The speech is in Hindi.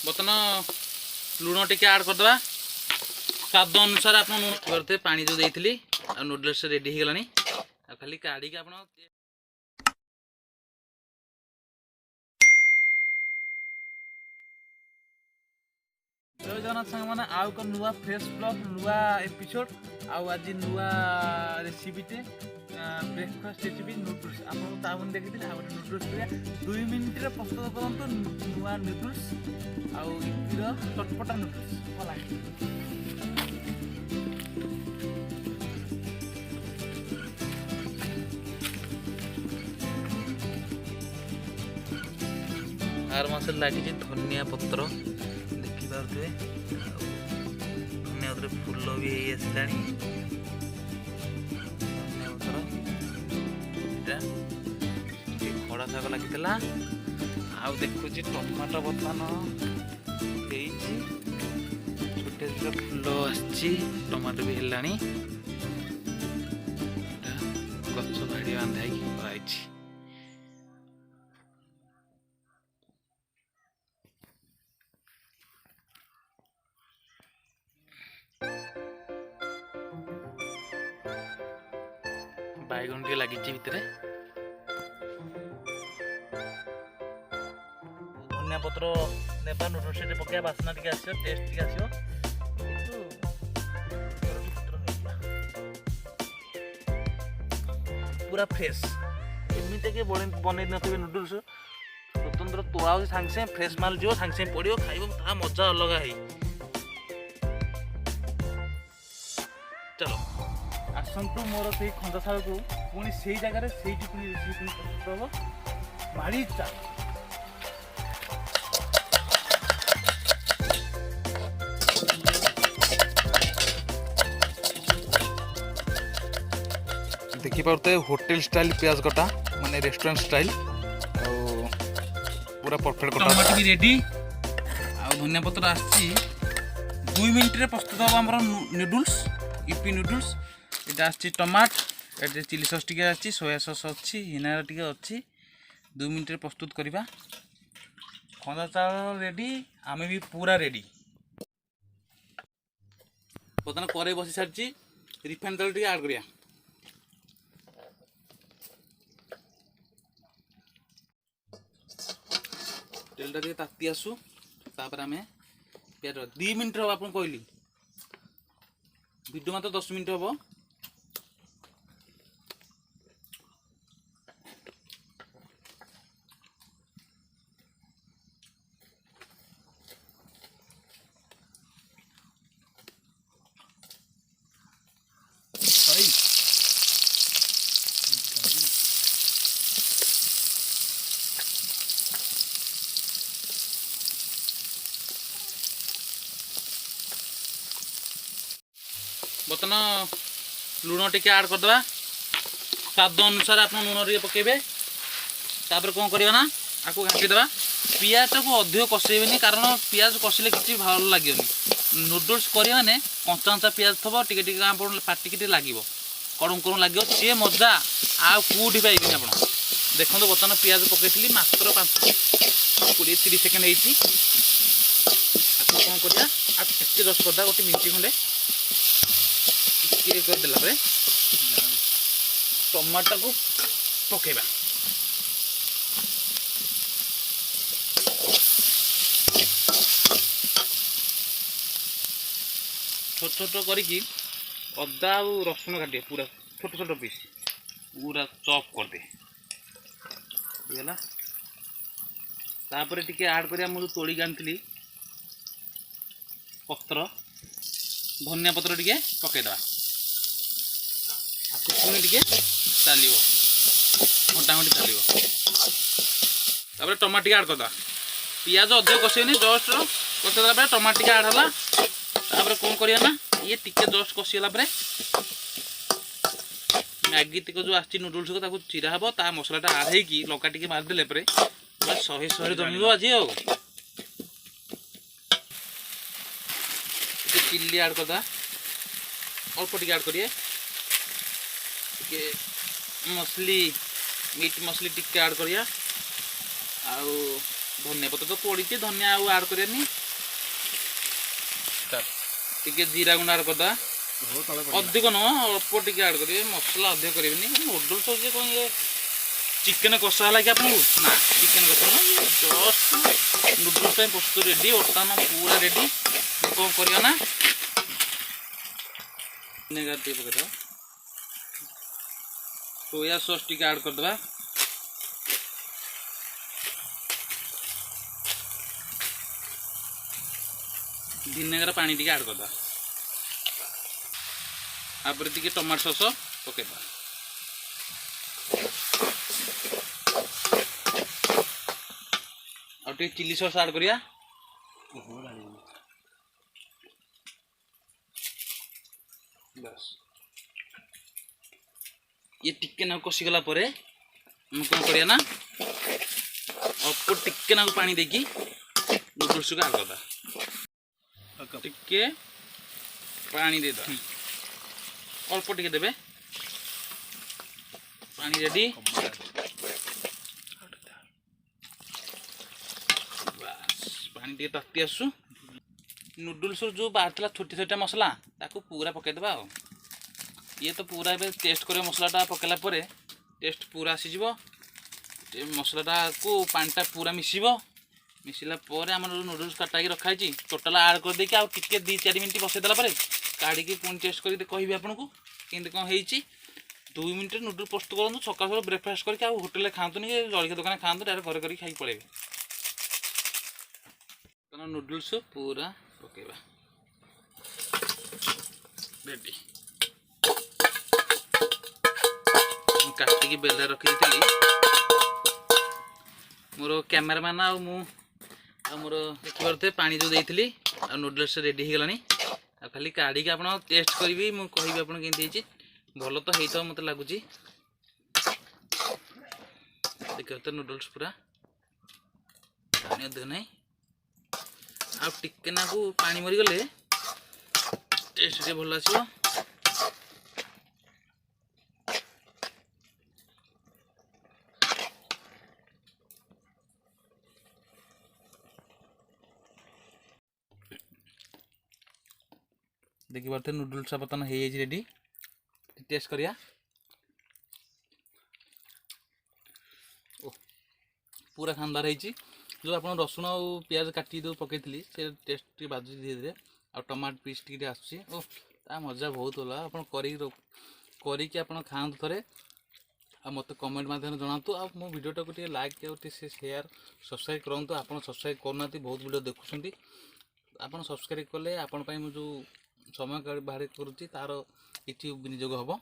बर्तन लुण टिके ऐड करदे स्वाद अनुसार आप लुण करते पानी जो देती नूडल्स रेडी हो गलानी खाली काढ़ी आप जय जगन्नाथ सांग मैंने आउ एक नुआ फ्रेश ब्लॉग नुआ एपिसोड आज नुआ रेसिपीटे ब्रेकफास्ट रेसिपी नूडल्स आपको तावन देखी नूडल्स 2 मिनट प्रस्तुत करूँ नुआ नूडल्स आउ चटपटा नूडल्स भला आर मस लगी धनिया पत्र देखिपे धनिया पत्र फूल भी आसला खड़ा शाग लगी आउ देखुची टमाटो बर्तमान छोटे छोटे फूल आसमाटो भी है गच भाड़ी बांधा कराई बैगन टे लगी भितर धनिया पत्र नेबा नूडल्स पकड़ा बास्ना टे आस टेस्ट टे आस पूरा फ्रेश एमती के बन नूडल्स स्वतंत्र तोड़ा सांगे सांगे फ्रेश माल जो सांगे सांगे पड़ो खाइब ता मजा अलग है। चलो आसतु मोर से खंदा शाग को पुणी से जगार से प्रस्तुत हम माड़ी चाल देखी पाते होटेल स्टाइल प्याज कटा माने रेस्टोरेंट स्टाइल पूरा परफेक्ट कटा टमाटो भी रेडी आ धनिया पत्र आसी 2 मिनट रे प्रस्तुत हम हमर नूडल्स यूपी नूडल्स इटा आछि टमाट एटे चिली सॉस टिके आछि सोया सॉस अछि हिनार टिके अछि 2 मिनट रे प्रस्तुत करिबा खंदा चावल रेडी आमे भी पूरा रेडी बतन करे बसी सारछि रिफाइंड तेल टिके ऐड करिया तेलटा टिके ताती आसु तापर आमे प्याज 2 मिनट रे आपन कहली वीडियो मात्र 10 मिनट हम बर्तन लुण टिके ऐड करदे स्वाद अनुसार आप लुण टे पकेबे तापर कौन करवा ना आपको घाटीदेवा पियाज को अधिक कषेबे कारण पियाज कषिले किसी भल लगे नूडल्स करिया माने कंचा कंचा पियाज थब टिके पाटिक लगे कड़ू कड़ू लगे सी मजा आ कौटी पाइबे आप देखो बर्तमान पियाज पकई मात्र 20-30 सेकेंड होती कौन करा टे रस करदा गोटे मिनिट खंडे करदेला टमाटो को पकेबा छोट छोट करके अदा और रसुण काटे पूरा छोट छोट पीस पूरा चॉप कर दे गला तापर टिके ऐड करिया मु तोड़ी आनी पत्र धनिया पत्र टिके पकईदे पुणी टिके चलो घंटा घंटी चलो टमाटो ऐड करदा पियाज अधिक कषेनि जस्ट कषेदेला टमाटो ऐड है तापर कौन करिया ना ये टिके जस्ट कषिगला मैगी टिक जो आसी नूडल्स को चिरा हम ता मसलाटा आड़ हो लंका टिके मारिदेले शहे शहे जमीब आज चिल्ली ऐड करदा अल्प टिके ऐड करिए मछली मीट मछली टिके ऐड करिया आउ धनिया पत्र तो पड़ी धनिया आउ आड करनी टिके जीरा गुंड आड करदा अधिक नुह अल्प टिके आड करेंगे मसला अधिक करेंगे नूडल्स होचे कौन ये चिकेन कषा है कि आपको ना चिकेन कषा ना जस्ट नूडल्स प्रस्तुत रेडी बर्तमान पूरा रेडी कौन करियो ना विनेगर टे पकेदबा सोया सॉस टिके ऐड करदबा विनेगर पानी टिके ऐड करदबा आपर टिके टमाटो सॉस पकेदबा और टिके चिली सॉस ऐड करिया बस ये टिके ना कषी गला परे हम कौन करिया ना अल्प टिके ना पानी देकी नूडल्स को ऐड करदा टिके पानी दे दो अल्प टिके देबे पानी रेडी बस पानी टिके ताती आसु नूडल्स जो बाहर छोटी छोटा मसला ताको पूरा पकेदबा ये तो पूरा टेस्ट कर मसलाटा पकेला परे टेस्ट पूरा आसीज मसलाटा को पानीटा पूरा मिसिब मिसला आम नूडल्स काटाई रखाई टोटाल आड कर देकी आउ टिके 2-4 मिनट बसईदेला काढ़ी पुणी टेस्ट कर कहि आपको केमती कौन हो 2 मिनट नूडल्स प्रस्तुत करूँ सकाल सकाल ब्रेकफास्ट करके होटेल खातुनि जलिया दुकान खातु डायरेक्ट घर करके खाई पड़े नूडल्स पूरा पकेबा रेडी काटिकी बेला रखी मोर कैमरामैन आ मोर देखिए पानी जो देती नूडल्स रेडी हो गलानी खाली काढ़ी आप टेस्ट करी मुझे कहि आपन केमती भल तो होता मत लगुच देखिए तो नूडल्स पूरा पानी अधिक ना आ टिके ना को पानी मरीगले टेस्ट टे भल आसो देखी पारे नूडल्स बर्तमान हो रेडी टेस्ट करिया पूरा खानदार है जो आप रसुण और प्याज काटी जो पकई से टेस्ट बाजू धीरे धीरे आ टमाटो पीस टी आसूँ ता मजा बहुत भला आप खाँतु थे आ मत कमेंट मध्यम जनातु आ मो वीडियोटा को लाइक शेयर सब्सक्राइब करूँ आप सब्सक्राइब करना बहुत वीडियो देखुं आप सब्सक्राइब कले आपण जो समय बाहर करुँच तार किसी विनियोग हम।